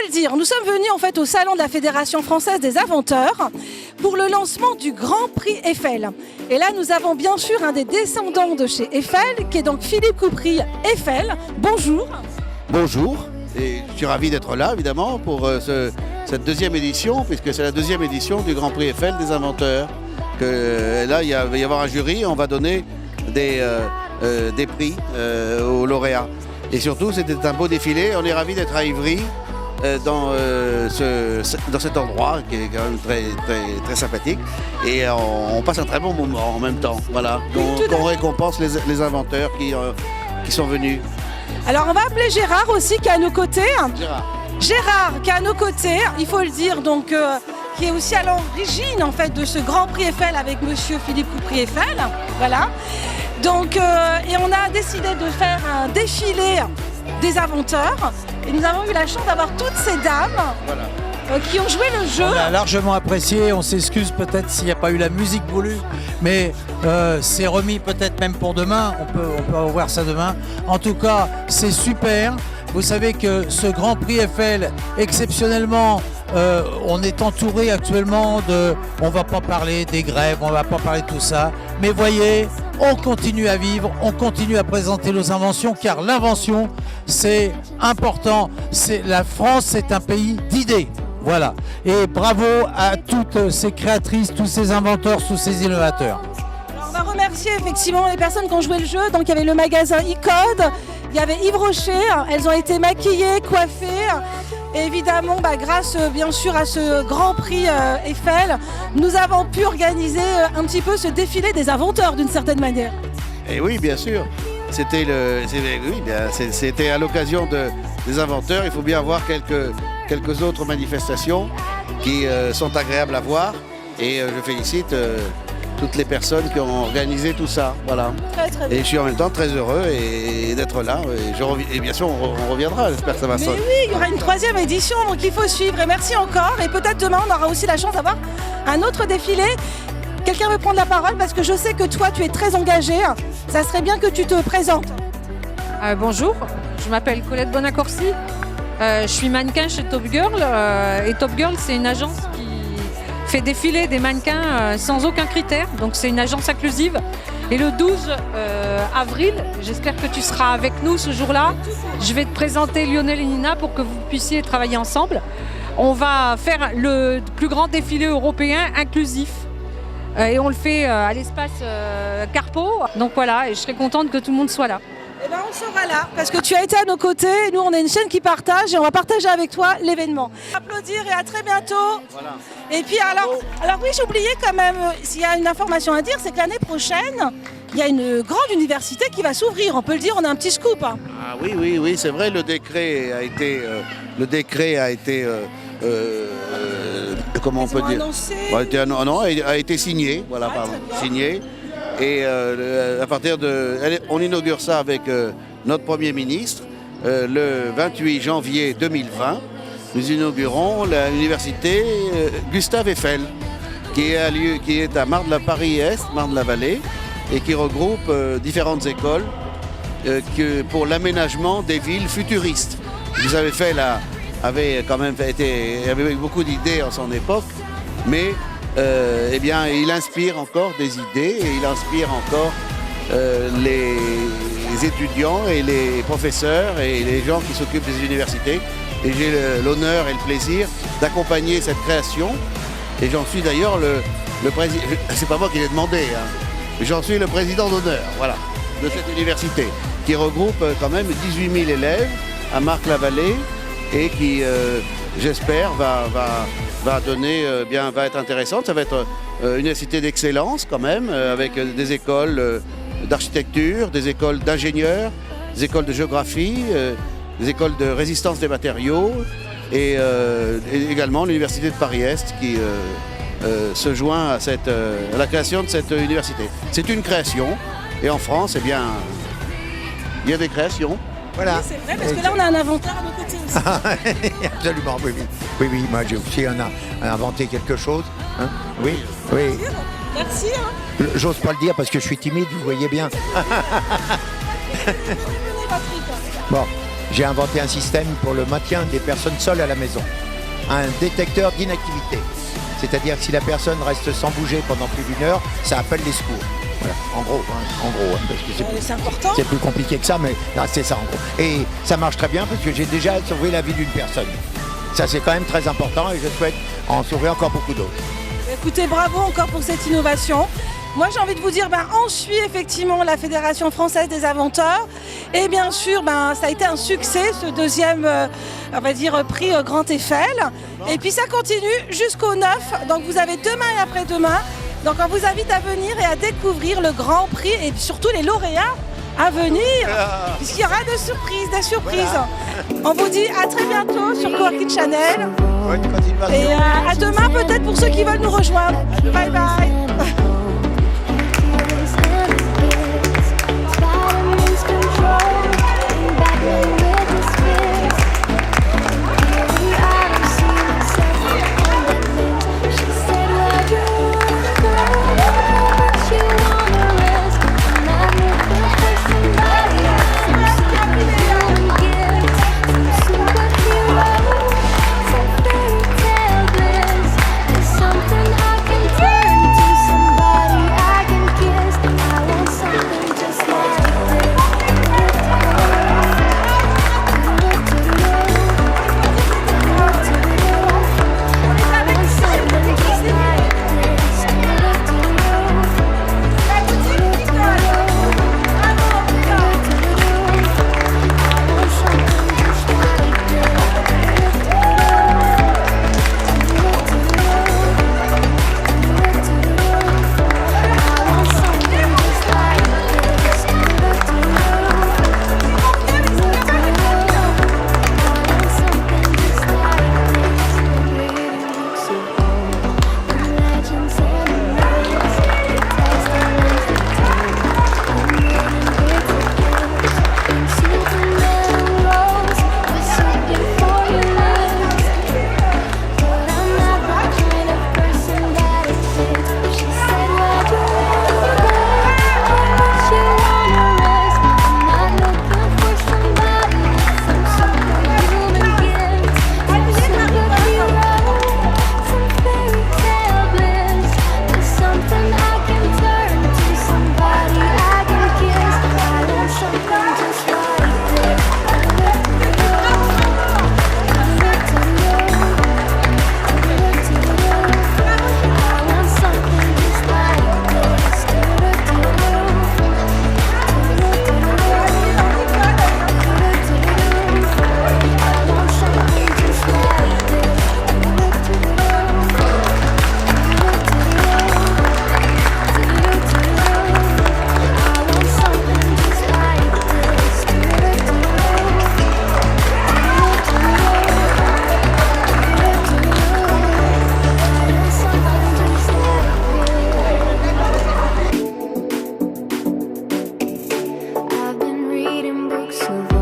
le dire, nous sommes venus en fait au salon de la Fédération française des inventeurs pour le lancement du Grand Prix Eiffel. Et là, nous avons bien sûr un des descendants de chez Eiffel, qui est donc Philippe Coupry Eiffel. Bonjour. Bonjour, et je suis ravi d'être là évidemment pour cette deuxième édition, puisque c'est la deuxième édition du Grand Prix Eiffel des inventeurs. Là, il va y avoir un jury, on va donner des prix aux lauréats. Et surtout, c'était un beau défilé. On est ravis d'être à Ivry, dans cet endroit qui est quand même très sympathique. Et on passe un très bon moment en même temps. Voilà. Donc, on récompense les inventeurs qui sont venus. Alors, on va appeler Gérard aussi, qui est à nos côtés. Gérard, qui est à nos côtés, il faut le dire, donc, qui est aussi à l'origine en fait de ce Grand Prix Eiffel avec Monsieur Philippe Coupry Eiffel. Voilà. Donc, et on a décidé de faire un défilé des inventeurs. Et nous avons eu la chance d'avoir toutes ces dames qui ont joué le jeu. On a largement apprécié, on s'excuse peut-être s'il n'y a pas eu la musique voulue, mais c'est remis peut-être même pour demain, on peut voir ça demain. En tout cas, c'est super. Vous savez que ce Grand Prix Eiffel, exceptionnellement, on est entouré actuellement on ne va pas parler des grèves, on ne va pas parler de tout ça, mais voyez, on continue à vivre, on continue à présenter nos inventions, car l'invention, c'est important. La France, c'est un pays d'idées. Voilà. Et bravo à toutes ces créatrices, tous ces inventeurs, tous ces innovateurs. Alors, on va remercier effectivement les personnes qui ont joué le jeu. Donc il y avait le magasin e-Code, il y avait Yves Rocher, elles ont été maquillées, coiffées. Et évidemment, grâce bien sûr à ce Grand Prix Eiffel, nous avons pu organiser un petit peu ce défilé des inventeurs d'une certaine manière. Et oui, bien sûr. C'était à l'occasion des inventeurs. Il faut bien voir quelques autres manifestations qui sont agréables à voir. Et je félicite toutes les personnes qui ont organisé tout ça. Voilà. Très, très bien. Et je suis en même temps très heureux d'être là. Et bien sûr, on reviendra. J'espère que ça va se... Mais oui, il y aura une troisième édition, donc il faut suivre. Et merci encore. Et peut-être demain, on aura aussi la chance d'avoir un autre défilé. Quelqu'un veut prendre la parole parce que je sais que toi, tu es très engagé. Ça serait bien que tu te présentes. Bonjour, je m'appelle Colette Bonaccorsi. Je suis mannequin chez Top Girl. Et Top Girl, c'est une agence qui fait défiler des mannequins sans aucun critère. Donc c'est une agence inclusive. Et le 12 avril, j'espère que tu seras avec nous ce jour-là. Je vais te présenter Lionel et Nina pour que vous puissiez travailler ensemble. On va faire le plus grand défilé européen inclusif. Et on le fait à l'espace Carpo. Donc voilà, et je serai contente que tout le monde soit là. Eh ben, on sera là parce que tu as été à nos côtés. Nous, on est une chaîne qui partage et on va partager avec toi l'événement. Applaudir et à très bientôt. Voilà. Et puis alors oui, j'ai oublié quand même, s'il y a une information à dire, c'est que l'année prochaine, il y a une grande université qui va s'ouvrir. On peut le dire, on a un petit scoop. Ah oui, c'est vrai, le décret a été comment on peut dire, a été signé, voilà, pardon, signé. Et à partir on inaugure ça avec notre Premier ministre le 28 janvier 2020. Nous inaugurons l'université Gustave Eiffel, qui est à Marne-la-Paris-Est, Marne-la-Vallée, et qui regroupe différentes écoles pour l'aménagement des villes futuristes. Gustave Eiffel avait beaucoup d'idées en son époque, mais eh bien, il inspire encore des idées et il inspire encore les étudiants et les professeurs et les gens qui s'occupent des universités. Et j'ai l'honneur et le plaisir d'accompagner cette création. Et j'en suis d'ailleurs le président. C'est pas moi qui l'ai demandé, hein, mais j'en suis le président d'honneur, voilà, de cette université qui regroupe quand même 18 000 élèves à Marne-la-Vallée et qui, j'espère, va être intéressante. Ça va être une université d'excellence quand même, avec des écoles d'architecture, des écoles d'ingénieurs, des écoles de géographie, des écoles de résistance des matériaux et également l'université de Paris-Est qui se joint à la création de cette université. C'est une création et en France, eh bien, il y a des créations. Voilà. Oui, c'est vrai, parce que là, on a un inventeur à nos côtés aussi. Absolument, oui, moi j'ai aussi inventé quelque chose. Hein, oui. Merci. Hein. J'ose pas le dire parce que je suis timide, vous voyez bien. Bon, j'ai inventé un système pour le maintien des personnes seules à la maison. Un détecteur d'inactivité. C'est-à-dire que si la personne reste sans bouger pendant plus d'une heure, ça appelle les secours. Voilà, en gros, parce que C'est important. c'est plus compliqué que ça, mais là, c'est ça en gros. Et ça marche très bien parce que j'ai déjà sauvé la vie d'une personne. Ça, c'est quand même très important et je souhaite en sauver encore beaucoup d'autres. Écoutez, bravo encore pour cette innovation. Moi, j'ai envie de vous dire, on suit effectivement la Fédération française des inventeurs. Et bien sûr, ça a été un succès, ce deuxième, on va dire, prix Grand Eiffel. Et puis ça continue jusqu'au 9. Donc vous avez demain et après-demain. Donc on vous invite à venir et à découvrir le Grand Prix et surtout les lauréats à venir. Puisqu'il y aura des surprises. On vous dit à très bientôt sur Coworking Channel. Bonne continuation. Et à demain peut-être pour ceux qui veulent nous rejoindre. Bye bye. I've been reading books of